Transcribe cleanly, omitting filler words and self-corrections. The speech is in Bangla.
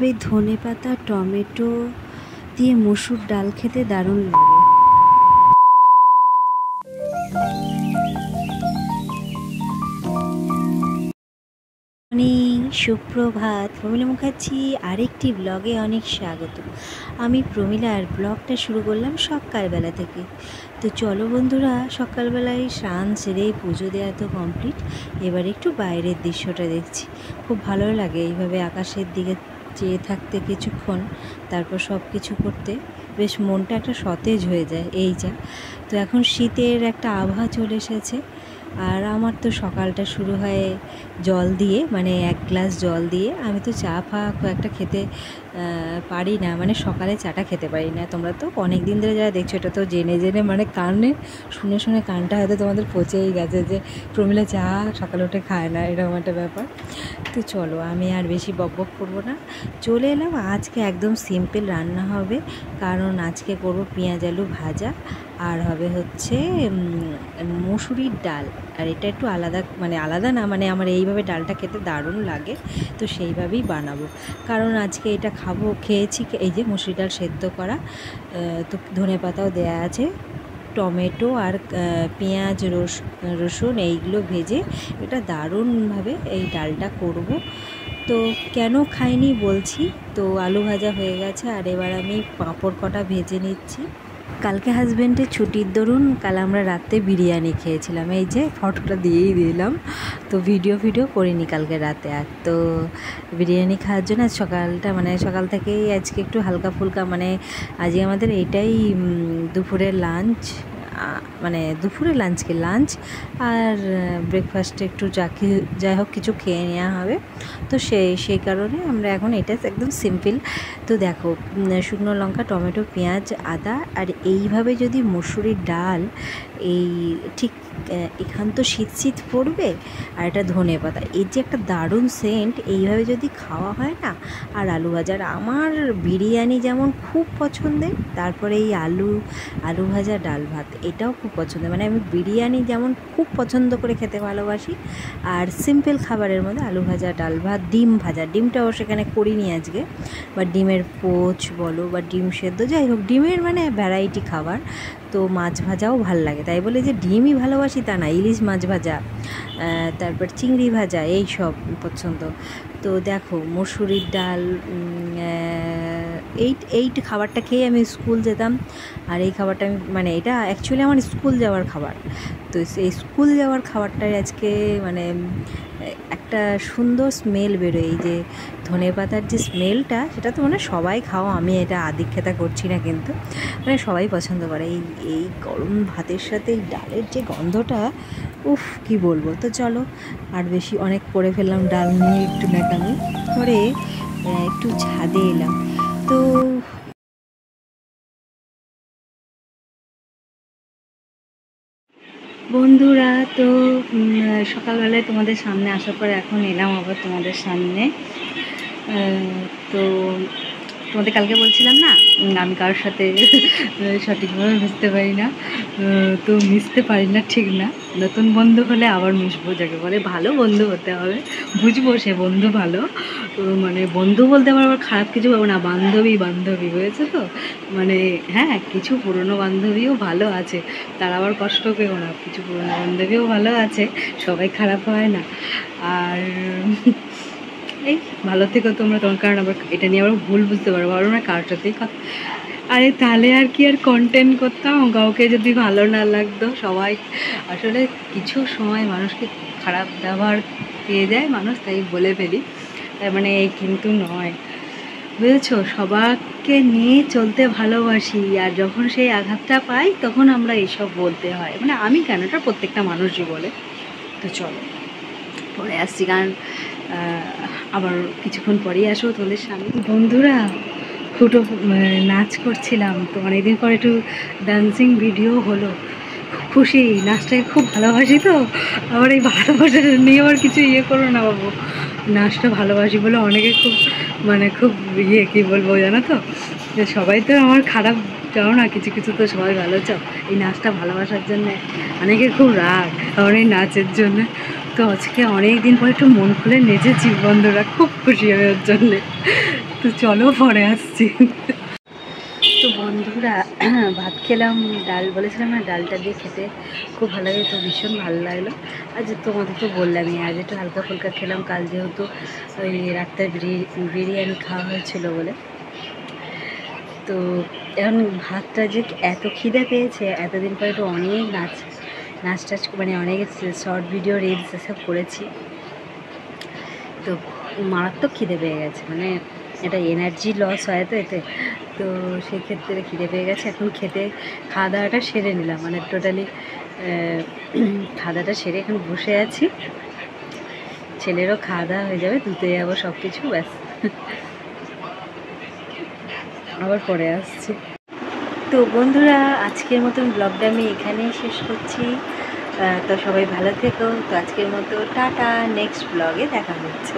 তবে ধনেপাতা টমেটো দিয়ে মসুর ডাল খেতে দারুণ লাগে। সুপ্রভাত, প্রমীলা মুখার্জি আরেকটি ব্লগে অনেক স্বাগত। আমি প্রমীলা আর ব্লগটা শুরু করলাম সকালবেলা থেকে। তো চলো বন্ধুরা, সকালবেলায় স্নান সেরে পুজো দেওয়া তো কমপ্লিট, এবার একটু বাইরের দৃশ্যটা দেখছি। খুব ভালো লাগে এইভাবে আকাশের দিকে চেয়ে থাকতে কিছুক্ষণ, তারপর সব কিছু করতে বেশ মনটা একটা সতেজ হয়ে যায়। এই যা তো এখন শীতের একটা আবহাওয়া চলে এসেছে। আর আমার তো সকালটা শুরু হয় জল দিয়ে, মানে এক গ্লাস জল দিয়ে। আমি তো চা ফা খুব একটা খেতে পারি না, মানে সকালে চাটা খেতে পারি না। তোমরা তো অনেক দিন ধরে যারা দেখছো, এটা তো জেনে জেনে মানে কানে শুনে শুনে কানটা হয়তো তোমাদের পচেই গেছে যে প্রমীলা চা সকালে উঠে খায় না, এরকম একটা ব্যাপার। তো চলো, আমি আর বেশি বকবক করবো না, চলে এলাম। আজকে একদম সিম্পল রান্না হবে, কারণ আজকে করবো পেঁয়াজ আলু ভাজা, আর হবে হচ্ছে মুসুরির ডাল। আর এটা একটু আলাদা, মানে আলাদা না, মানে আমার এইভাবে ডালটা খেতে দারুণ লাগে, তো সেইভাবেই বানাবো। কারণ আজকে এটা খাবো, খেয়েছি এই যে মুসুরি ডাল সেদ্ধ করা, তো ধনেপাতাও দেয়া আছে, টমেটো আর পেঁয়াজ রসুন এইগুলো ভেজে এটা দারুণভাবে এই ডালটা করব। তো কেন খাইনি বলছি। তো আলু ভাজা হয়ে গেছে, আর এবার আমি পাঁপড় কটা ভেজে নিচ্ছি। কালকে হাজব্যান্ডের ছুটির দরুন কাল আমরা রাতে বিরিয়ানি খেয়েছিলাম, এই যে ফটোটা দিয়েই দিলাম। তো ভিডিও করিনি কালকে রাতে। আর তো বিরিয়ানি খাওয়ার জন্য আজ সকালটা, মানে সকাল থেকেই আজকে একটু হালকা ফুলকা, মানে আজকে আমাদের এইটাই দুপুরের লাঞ্চ, মানে দুপুরে লাঞ্চ আর ব্রেকফাস্টে একটু যাই হোক কিছু খেয়ে নেওয়া হবে। তো সেই কারণে আমরা এখন এটা একদম সিম্পল। তো দেখো, শুকনো লঙ্কা, টমেটো, পেঁয়াজ, আদা, আর এইভাবে যদি মুসুরির ডাল, এই ঠিক এখান তো শীত পড়বে, আর এটা ধনেপাতা, এর যে একটা দারুণ সেন্ট, এইভাবে যদি খাওয়া হয় না। আর আলু ভাজা, আমার বিরিয়ানি যেমন খুব পছন্দের, তারপরে এই আলু ভাজা ডাল ভাত এটাও খুব পছন্দের। মানে আমি বিরিয়ানি যেমন খুব পছন্দ করে খেতে ভালোবাসি, আর সিম্পল খাবারের মধ্যে আলু ভাজা, ডাল ভাত, ডিম ভাজা, ডিমটাও সেখানে করিনি আজকে, বা ডিমের পোচ বলো বা ডিম সেদ্ধ, যাই হোক ডিমের মানে ভ্যারাইটি খাবার। তো মাছ ভাজাও ভাল লাগে, তাই বলে যে ডিমই ভালোবাসি তা না, ইলিশ মাছ ভাজা, তারপর চিংড়ি ভাজা, এই সব পছন্দ। তো দেখো মসুরির ডাল, এই খাবারটা খেয়ে আমি স্কুল যেতাম। আর এই খাবারটা আমি, মানে এটা অ্যাকচুয়ালি আমার স্কুল যাওয়ার খাবার। তো সেই স্কুল যাওয়ার খাবারটাই আজকে মানে একটা সুন্দর স্মেল বেরোয়, এই যে ধনেপাতার যে স্মেলটা, সেটা তো মানে সবাই খাও, আমি এটা আদিক্ষেতা করছি না, কিন্তু মানে সবাই পছন্দ করে। এই গরম ভাতের সাথে এই ডালের যে গন্ধটা, উফ কি বলবো। তো চলো, আর বেশি অনেক করে ফেললাম ডাল নিয়ে, একটু ন্যাকামি করে একটু ছাদে এলাম। তো বন্ধুরা, তো সকালবেলায় তোমাদের সামনে আসার পরে এখন এলাম আবার তোমাদের সামনে। তো তোমাদের কালকে বলছিলাম না, আমি কারোর সাথে সঠিকভাবে মিশতে পারি না। তো মিশতে পারি না ঠিক না, নতুন বন্ধু হলে আবার মিশবো, যাকে বলে ভালো বন্ধু হতে হবে, বুঝবো সে বন্ধু ভালো। তো মানে বন্ধু বলতে আমার আবার খারাপ কিছু পাবো না, বান্ধবী হয়েছে। তো মানে হ্যাঁ, কিছু পুরনো বান্ধবীও ভালো আছে, তারা আবার কষ্ট পেও না, কিছু পুরনো বান্ধবীও ভালো আছে, সবাই খারাপ হয় না। আর এই ভালো থেকো তোমরা, তোমার কারণ আবার এটা নিয়ে আবার ভুল বুঝতে পারো না কার সাথেই কথা। আরে তাহলে আর কি আর কন্টেন্ট করতাম, কাউকে যদি ভালো না লাগতো। সবাই আসলে কিছু সময় মানুষকে খারাপ ব্যবহার পেয়ে যায় মানুষ, তাই বলে ফেলি, তার মানে এই কিন্তু নয়, বুঝেছো। সবাইকে নিয়ে চলতে ভালোবাসি, আর যখন সেই আঘাতটা পাই তখন আমরা এইসব বলতে হয়, মানে আমি কেন, এটা প্রত্যেকটা মানুষই বলে। তো চলো পরে আসছি, কারণ আবার কিছুক্ষণ পরেই আসবো তোমাদের সামনে। বন্ধুরা, ফুটো নাচ করছিলাম, তো অনেকদিন পর একটু ডান্সিং ভিডিও হলো, খুশি, নাচটাকে খুব ভালোবাসি। তো আবার এই ভালোবাসা নিয়ে আবার কিছু ইয়ে করো না বাবু, নাচটা ভালোবাসি বলে অনেকে খুব, মানে খুব ইয়ে কী বলবো জানো তো, যে সবাই তো আমার খারাপ চাও না, কিছু তো সবাই ভালো চাও। এই নাচটা ভালোবাসার জন্যে অনেকে খুব রাগ আমার এই নাচের জন্যে। তো আজকে অনেক দিন পর একটু মন খুলে নেচেছি বন্ধুরা, খুব খুশি হবে ওর জন্যে। তো চলো পরে আসছি। তো বন্ধুরা ভাত খেলাম, ডাল বলেছিলাম না ডালটা দিয়ে খেতে খুব ভালো লাগে, তো ভীষণ ভালো লাগলো। আর যে তোমাদের তো বললামই আজ একটু হালকা ফুলকা খেলাম, কাল যেহেতু ওই রাত্রে বিরিয়ানি খাওয়া হয়েছিল বলে। তো এখন ভাতটা যে এত খিদে পেয়েছে, এতদিন পরে একটু অনেক নাচ টাচ মানে অনেক শর্ট ভিডিও রিলস এসব করেছি, তো মারাত্মক খিদে পেয়ে গেছে, মানে এটা এনার্জি লস হয় তো এতে, তো সেই ক্ষেত্রে খিদে পেয়ে গেছে। এখন খাওয়া দাওয়াটা সেরে নিলাম, মানে টোটালি খাওয়া দাওয়াটা সেরে এখন বসে আছি। ছেলেরও খাওয়া দাওয়া হয়ে যাবে, ধুতে যাবো সব কিছু, ব্যাস আবার পরে আসছি। তো বন্ধুরা আজকের মতন ব্লগটা আমি এখানেই শেষ করছি। তো সবাই ভালো থেকো। তো আজকের মতো টাটা, নেক্সট ব্লগে দেখা হচ্ছে।